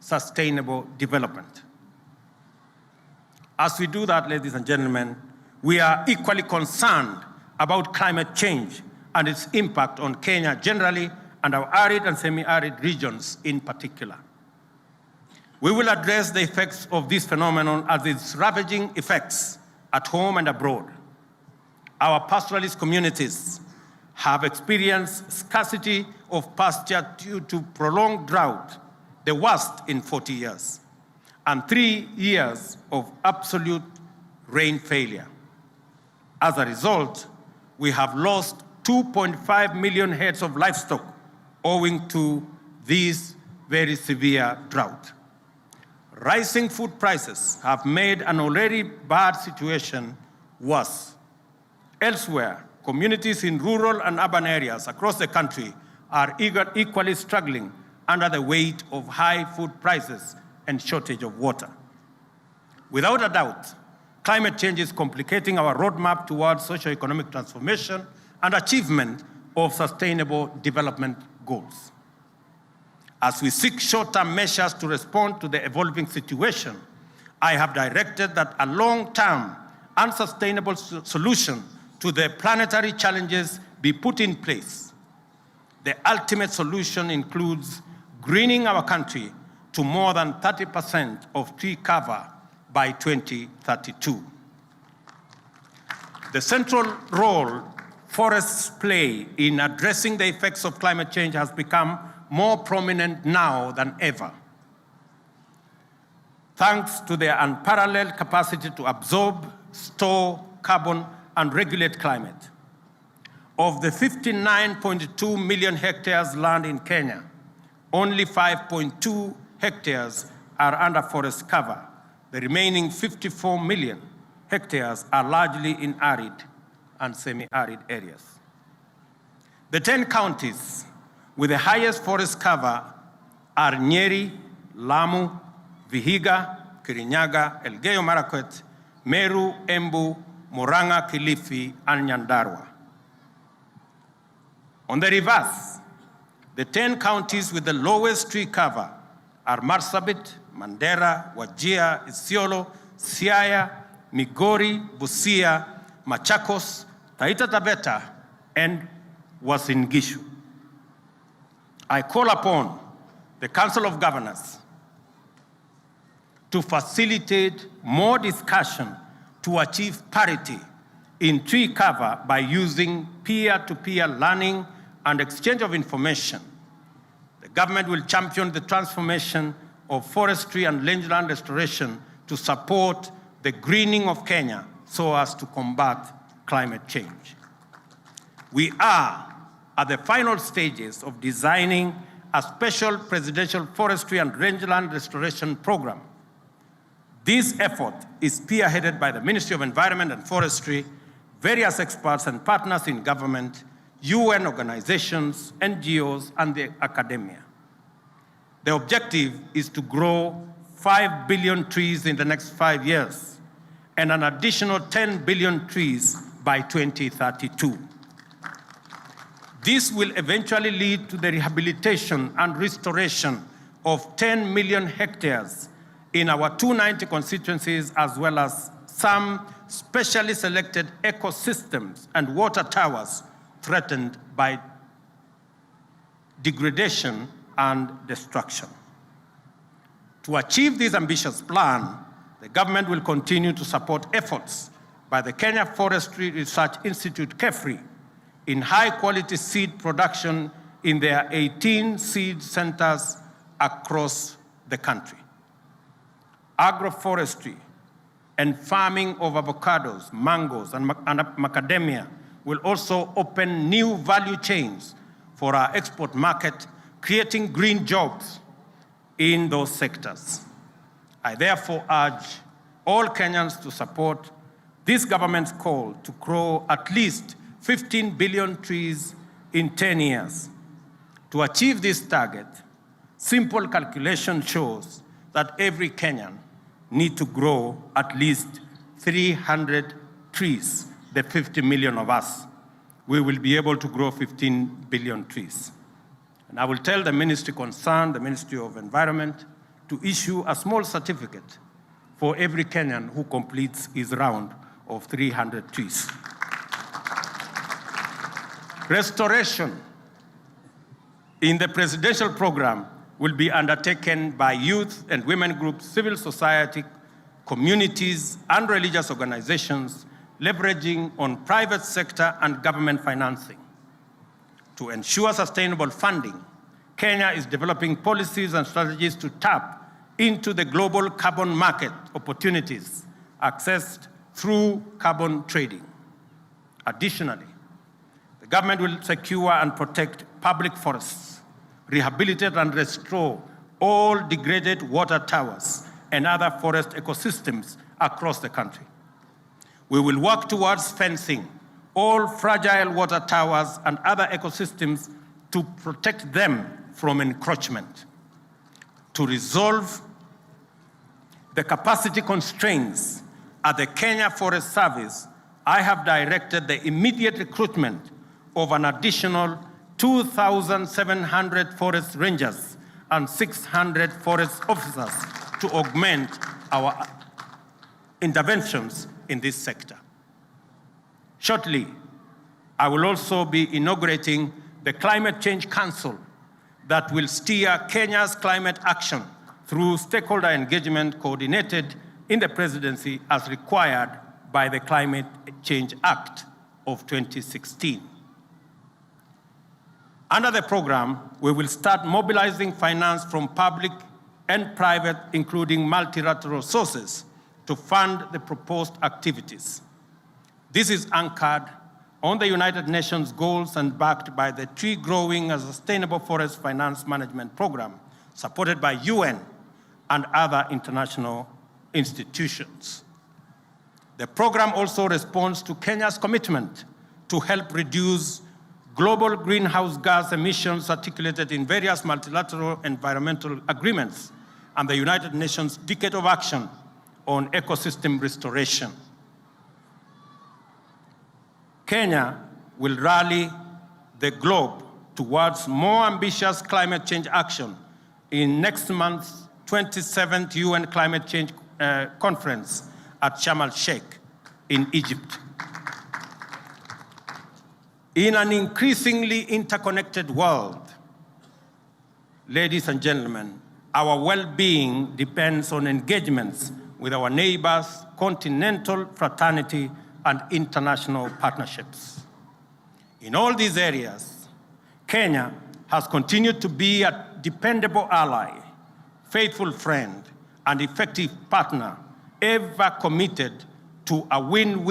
sustainable development. As we do that, ladies and gentlemen, we are equally concerned about climate change and its impact on Kenya generally and our arid and semi-arid regions in particular. We will address the effects of this phenomenon as its ravaging effects at home and abroad. Our pastoralist communities have experienced scarcity of pasture due to prolonged drought, the worst in 40 years, and 3 years of absolute rain failure. As a result, we have lost 2.5 million heads of livestock owing to this very severe drought. Rising food prices have made an already bad situation worse. Elsewhere, communities in rural and urban areas across the country are equally struggling under the weight of high food prices and shortage of water. Without a doubt, climate change is complicating our roadmap towards socio-economic transformation and achievement of sustainable development goals. As we seek short-term measures to respond to the evolving situation, I have directed that a long-term and sustainable solution to the planetary challenges be put in place. The ultimate solution includes greening our country to more than 30% of tree cover by 2032. The central role forests play in addressing the effects of climate change has become more prominent now than ever, thanks to their unparalleled capacity to absorb, store carbon, and regulate climate. Of the 59.2 million hectares land in Kenya, only 5.2 hectares are under forest cover. The remaining 54 million hectares are largely in arid and semi-arid areas. The 10 counties with the highest forest cover are Nyeri, Lamu, Vihiga, Kirinyaga, Elgeyo Marakwet, Meru, Embu, Murang'a, Kilifi, and Nyandarua. On the reverse, the 10 counties with the lowest tree cover are Marsabit, Mandera, Wajir, Isiolo, Siaya, Migori, Busia, Machakos, Taita Taveta, and Uasin Gishu. I call upon the Council of Governors to facilitate more discussion to achieve parity in tree cover by using peer-to-peer learning and exchange of information. The government will champion the transformation of forestry and rangeland restoration to support the greening of Kenya so as to combat climate change. We are at the final stages of designing a special presidential forestry and rangeland restoration program. This effort is spearheaded by the Ministry of Environment and Forestry, various experts and partners in government, UN organizations, NGOs, and the academia. The objective is to grow 5 billion trees in the next 5 years and an additional 10 billion trees by 2032. This will eventually lead to the rehabilitation and restoration of 10 million hectares in our 290 constituencies, as well as some specially selected ecosystems and water towers threatened by degradation and destruction. To achieve this ambitious plan, the government will continue to support efforts by the Kenya Forestry Research Institute, KEFRI, in high-quality seed production in their 18 seed centers across the country. Agroforestry and farming of avocados, mangoes, and macadamia will also open new value chains for our export market, creating green jobs in those sectors. I therefore urge all Kenyans to support this government's call to grow at least 15 billion trees in 10 years. To achieve this target, simple calculation shows that every Kenyan needs to grow at least 300 trees, the 50 million of us. We will be able to grow 15 billion trees. And I will tell the ministry concerned, the Ministry of Environment, to issue a small certificate for every Kenyan who completes his round of 300 trees. Restoration in the presidential program will be undertaken by youth and women groups, civil society, communities, and religious organizations, leveraging on private sector and government financing. To ensure sustainable funding, Kenya is developing policies and strategies to tap into the global carbon market opportunities accessed through carbon trading. Additionally, the government will secure and protect public forests, rehabilitate and restore all degraded water towers and other forest ecosystems across the country. We will work towards fencing all fragile water towers and other ecosystems to protect them from encroachment. To resolve the capacity constraints at the Kenya Forest Service, I have directed the immediate recruitment of an additional 2,700 forest rangers and 600 forest officers to augment our interventions in this sector. Shortly, I will also be inaugurating the Climate Change Council that will steer Kenya's climate action through stakeholder engagement coordinated in the presidency as required by the Climate Change Act of 2016. Under the program, we will start mobilizing finance from public and private, including multilateral sources, to fund the proposed activities. This is anchored on the United Nations goals and backed by the Tree Growing and Sustainable Forest Finance Management Program, supported by UN and other international institutions. The program also responds to Kenya's commitment to help reduce global greenhouse gas emissions articulated in various multilateral environmental agreements and the United Nations Decade of Action on Ecosystem Restoration. Kenya will rally the globe towards more ambitious climate change action in next month's 27th UN Climate Change Conference at Sharm el-Sheikh in Egypt. In an increasingly interconnected world, ladies and gentlemen, our well-being depends on engagements with our neighbors, continental fraternity, and international partnerships. In all these areas, Kenya has continued to be a dependable ally, faithful friend, and effective partner, ever committed to a win-win